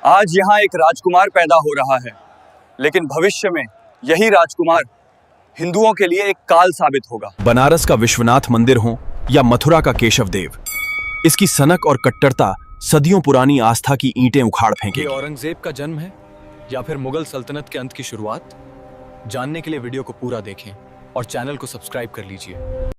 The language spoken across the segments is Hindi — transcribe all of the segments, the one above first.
आज यहाँ एक राजकुमार पैदा हो रहा है, लेकिन भविष्य में यही राजकुमार हिंदुओं के लिए एक काल साबित होगा। बनारस का विश्वनाथ मंदिर हो या मथुरा का केशव देव, इसकी सनक और कट्टरता सदियों पुरानी आस्था की ईंटें उखाड़ फेंके। ये औरंगजेब का जन्म है या फिर मुगल सल्तनत के अंत की शुरुआत? जानने के लिए वीडियो को पूरा देखें और चैनल को सब्सक्राइब कर लीजिए।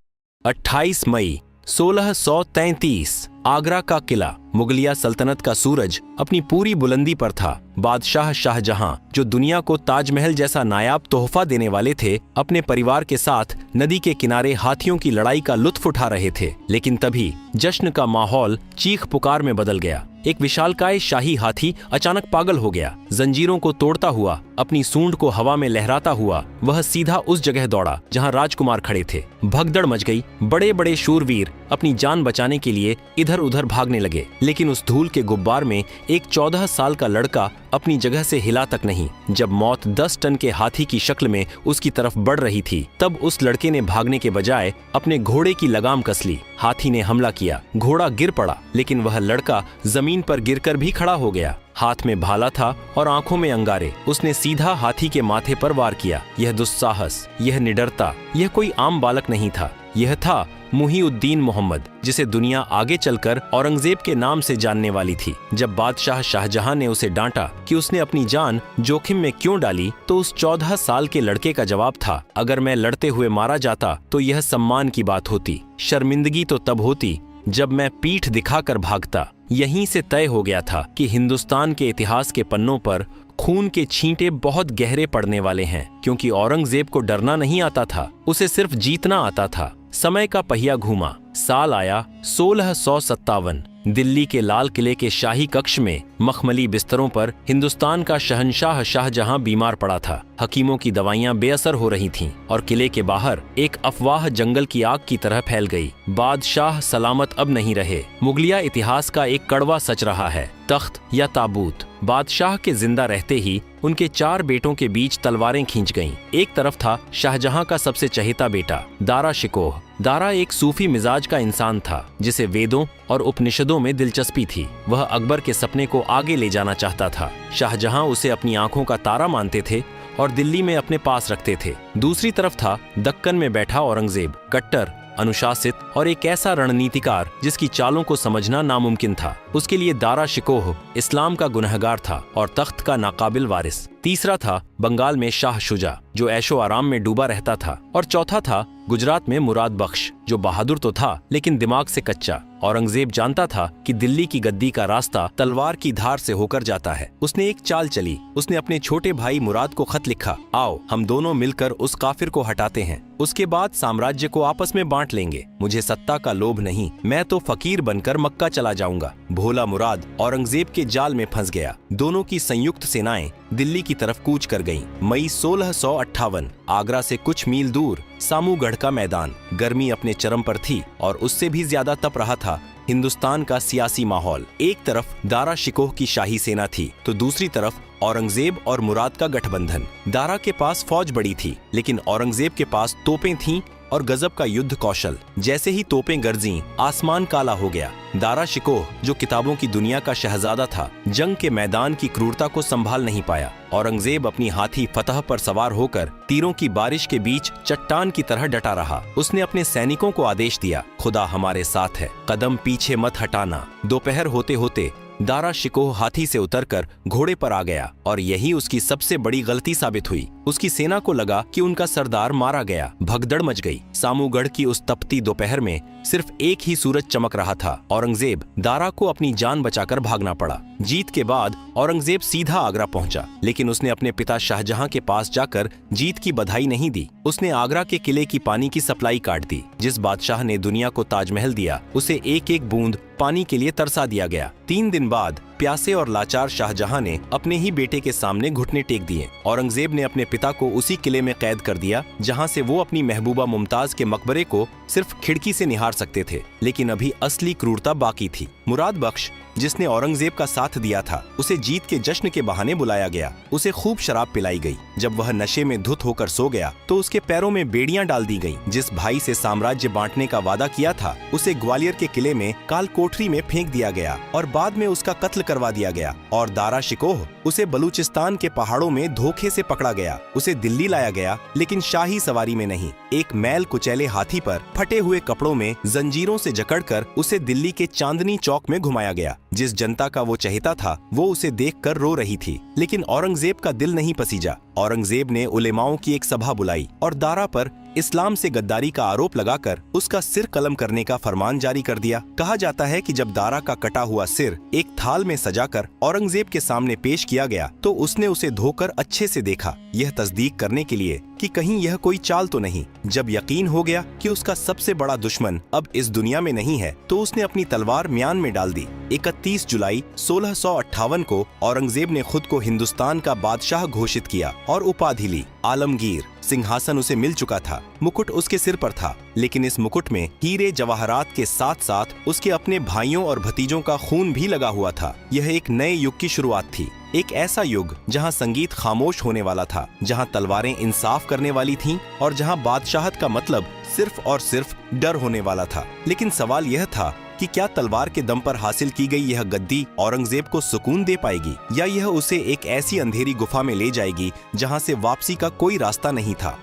28 मई 1633 आगरा का किला। मुगलिया सल्तनत का सूरज अपनी पूरी बुलंदी पर था। बादशाह शाहजहां, जो दुनिया को ताजमहल जैसा नायाब तोहफा देने वाले थे, अपने परिवार के साथ नदी के किनारे हाथियों की लड़ाई का लुत्फ उठा रहे थे। लेकिन तभी जश्न का माहौल चीख पुकार में बदल गया। एक विशालकाय शाही हाथी अचानक पागल हो गया। जंजीरों को तोड़ता हुआ, अपनी सूंड को हवा में लहराता हुआ वह सीधा उस जगह दौड़ा जहां राजकुमार खड़े थे। भगदड़ मच गई। बड़े बड़े शूरवीर अपनी जान बचाने के लिए इधर उधर भागने लगे, लेकिन उस धूल के गुब्बार में एक 14 साल का लड़का अपनी जगह से हिला तक नहीं। जब मौत 10 टन के हाथी की शक्ल में उसकी तरफ बढ़ रही थी, तब उस लड़के ने भागने के बजाय अपने घोड़े की लगाम कस ली। हाथी ने हमला किया। घोड़ा गिर पड़ा, लेकिन वह लड़का जमीन पर गिरकर भी खड़ा हो गया। हाथ में भाला था और आंखों में अंगारे। उसने सीधा हाथी के माथे पर वार किया। यह दुस्साहस, यह निडरता, यह कोई आम बालक नहीं था। यह था मुहीउद्दीन मोहम्मद, जिसे दुनिया आगे चलकर औरंगजेब के नाम से जानने वाली थी। जब बादशाह शाहजहां ने उसे डांटा कि उसने अपनी जान जोखिम में क्यों डाली, तो उस 14 साल के लड़के का जवाब था, अगर मैं लड़ते हुए मारा जाता तो यह सम्मान की बात होती। शर्मिंदगी तो तब होती जब मैं पीठ दिखाकर भागता। यहीं से तय हो गया था कि हिंदुस्तान के इतिहास के पन्नों पर खून के छींटे बहुत गहरे पड़ने वाले हैं, क्योंकि औरंगजेब को डरना नहीं आता था, उसे सिर्फ जीतना आता था। समय का पहिया घूमा। साल आया 1657। दिल्ली के लाल किले के शाही कक्ष में मखमली बिस्तरों पर हिंदुस्तान का शहंशाह शाहजहां बीमार पड़ा था। हकीमों की दवाइयां बेअसर हो रही थीं और किले के बाहर एक अफवाह जंगल की आग की तरह फैल गई। बादशाह सलामत अब नहीं रहे। मुगलिया इतिहास का एक कड़वा सच रहा है, तख्त या ताबूत। बादशाह के जिंदा रहते ही उनके 4 बेटों के बीच तलवारें खींच गईं। एक तरफ था शाहजहां का सबसे चहेता बेटा दारा शिकोह। दारा एक सूफी मिजाज का इंसान था, जिसे वेदों और उपनिषदों में दिलचस्पी थी। वह अकबर के सपने को आगे ले जाना चाहता था। शाहजहां उसे अपनी आंखों का तारा मानते थे और दिल्ली में अपने पास रखते थे। दूसरी तरफ था दक्कन में बैठा औरंगजेब, कट्टर, अनुशासित और एक ऐसा रणनीतिकार जिसकी चालों को समझना नामुमकिन था। उसके लिए दारा शिकोह इस्लाम का गुनहगार था और तख्त का नाकाबिल वारिस। तीसरा था बंगाल में शाह शुजा, जो ऐशो आराम में डूबा रहता था। और चौथा था गुजरात में मुराद बख्श, जो बहादुर तो था लेकिन दिमाग से कच्चा। औरंगजेब जानता था कि दिल्ली की गद्दी का रास्ता तलवार की धार से होकर जाता है। उसने एक चाल चली। उसने अपने छोटे भाई मुराद को खत लिखा, आओ हम दोनों मिलकर उस काफिर को हटाते हैं, उसके बाद साम्राज्य को आपस में बांट लेंगे। मुझे सत्ता का लोभ नहीं, मैं तो फकीर बनकर मक्का चला जाऊंगा। भोला मुराद औरंगजेब के जाल में फंस गया। दोनों की संयुक्त सेनाएं दिल्ली की तरफ कूच कर गईं। मई 1658 आगरा से कुछ मील दूर सामूगढ़ का मैदान। गर्मी अपने चरम पर थी और उससे भी ज्यादा तप रहा था हिंदुस्तान का सियासी माहौल। एक तरफ दारा शिकोह की शाही सेना थी तो दूसरी तरफ औरंगजेब और मुराद का गठबंधन। दारा के पास फौज बड़ी थी, लेकिन औरंगजेब के पास तोपें थीं और गजब का युद्ध कौशल। जैसे ही तोपें गरजी, आसमान काला हो गया। दारा शिकोह, जो किताबों की दुनिया का शहजादा था, जंग के मैदान की क्रूरता को संभाल नहीं पाया। औरंगजेब अपनी हाथी फतह पर सवार होकर तीरों की बारिश के बीच चट्टान की तरह डटा रहा। उसने अपने सैनिकों को आदेश दिया, खुदा हमारे साथ है, कदम पीछे मत हटाना। दोपहर होते होते दारा शिकोह हाथी से उतरकर घोड़े पर आ गया और यही उसकी सबसे बड़ी गलती साबित हुई। उसकी सेना को लगा कि उनका सरदार मारा गया। भगदड़ मच गई। सामूगढ़ की उस तपती दोपहर में सिर्फ एक ही सूरज चमक रहा था। औरंगजेब दारा को अपनी जान बचाकर भागना पड़ा। जीत के बाद औरंगजेब सीधा आगरा पहुंचा, लेकिन उसने अपने पिता शाहजहां के पास जाकर जीत की बधाई नहीं दी। उसने आगरा के किले की पानी की सप्लाई काट दी। जिस बादशाह ने दुनिया को ताजमहल दिया, उसे एक एक बूंद पानी के लिए तरसा दिया गया। 3 दिन बाद प्यासे और लाचार शाहजहां ने अपने ही बेटे के सामने घुटने टेक दिए। औरंगजेब ने अपने पिता को उसी किले में कैद कर दिया जहां से वो अपनी महबूबा मुमताज के मकबरे को सिर्फ खिड़की से निहार सकते थे, लेकिन अभी असली क्रूरता बाकी थी। मुराद बख्श, जिसने औरंगजेब का साथ दिया था, उसे जीत के जश्न के बहाने बुलाया गया। उसे खूब शराब पिलाई गई। जब वह नशे में धुत होकर सो गया तो उसके पैरों में बेड़ियां डाल दी गईं। जिस भाई से साम्राज्य बांटने का वादा किया था, उसे ग्वालियर के किले में काल कोठरी में फेंक दिया गया और बाद में उसका कत्ल करवा दिया गया। और दारा शिकोह, उसे बलूचिस्तान के पहाड़ों में धोखे से पकड़ा गया। उसे दिल्ली लाया गया, लेकिन शाही सवारी में नहीं, एक मैल कुचैले हाथी पर फटे हुए कपड़ों में जंजीरों से जकड़कर उसे दिल्ली के चांदनी चौक में घुमाया गया। जिस जनता का वो चहेता था, वो उसे देखकर रो रही थी, लेकिन औरंगजेब का दिल नहीं पसीजा। औरंगजेब ने उलेमाओं की एक सभा बुलाई और दारा पर इस्लाम से गद्दारी का आरोप लगाकर उसका सिर कलम करने का फरमान जारी कर दिया। कहा जाता है कि जब दारा का कटा हुआ सिर एक थाल में सजाकर औरंगजेब के सामने पेश किया गया तो उसने उसे धोकर अच्छे से देखा, यह तस्दीक करने के लिए कि कहीं यह कोई चाल तो नहीं। जब यकीन हो गया कि उसका सबसे बड़ा दुश्मन अब इस दुनिया में नहीं है, तो उसने अपनी तलवार म्यान में डाल दी। 31 जुलाई 1658 को औरंगजेब ने खुद को हिंदुस्तान का बादशाह घोषित किया और उपाधि ली आलमगीर। सिंहासन उसे मिल चुका था, मुकुट उसके सिर पर था, लेकिन इस मुकुट में हीरे जवाहरात के साथ साथ उसके अपने भाइयों और भतीजों का खून भी लगा हुआ था। यह एक नए युग की शुरुआत थी, एक ऐसा युग जहां संगीत खामोश होने वाला था, जहां तलवारें इंसाफ करने वाली थीं और जहां बादशाहत का मतलब सिर्फ और सिर्फ डर होने वाला था। लेकिन सवाल यह था कि क्या तलवार के दम पर हासिल की गई यह गद्दी औरंगजेब को सुकून दे पाएगी, या यह उसे एक ऐसी अंधेरी गुफा में ले जाएगी जहां से वापसी का कोई रास्ता नहीं था।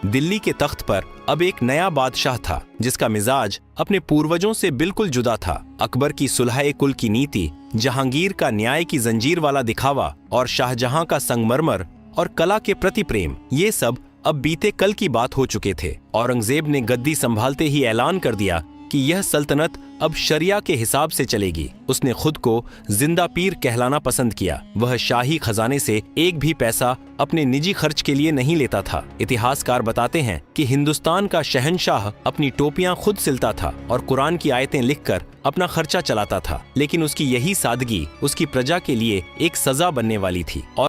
दिल्ली के तख्त पर अब एक नया बादशाह था, जिसका मिजाज अपने पूर्वजों से बिल्कुल जुदा था। अकबर की सुलह कुल की नीति, जहांगीर का न्याय की जंजीर वाला दिखावा और शाहजहां का संगमरमर और कला के प्रति प्रेम, ये सब अब बीते कल की बात हो चुके थे। औरंगजेब ने गद्दी संभालते ही ऐलान कर दिया कि यह सल्तनत अब शरिया के हिसाब से चलेगी। उसने खुद को जिंदा पीर कहलाना पसंद किया। वह शाही खजाने से एक भी पैसा अपने निजी खर्च के लिए नहीं लेता था। इतिहासकार बताते हैं कि हिंदुस्तान का शहंशाह अपनी टोपियां खुद सिलता था और कुरान की आयतें लिखकर अपना खर्चा चलाता था, लेकिन उसकी यही सादगी उसकी प्रजा के लिए एक सजा बनने वाली थी। और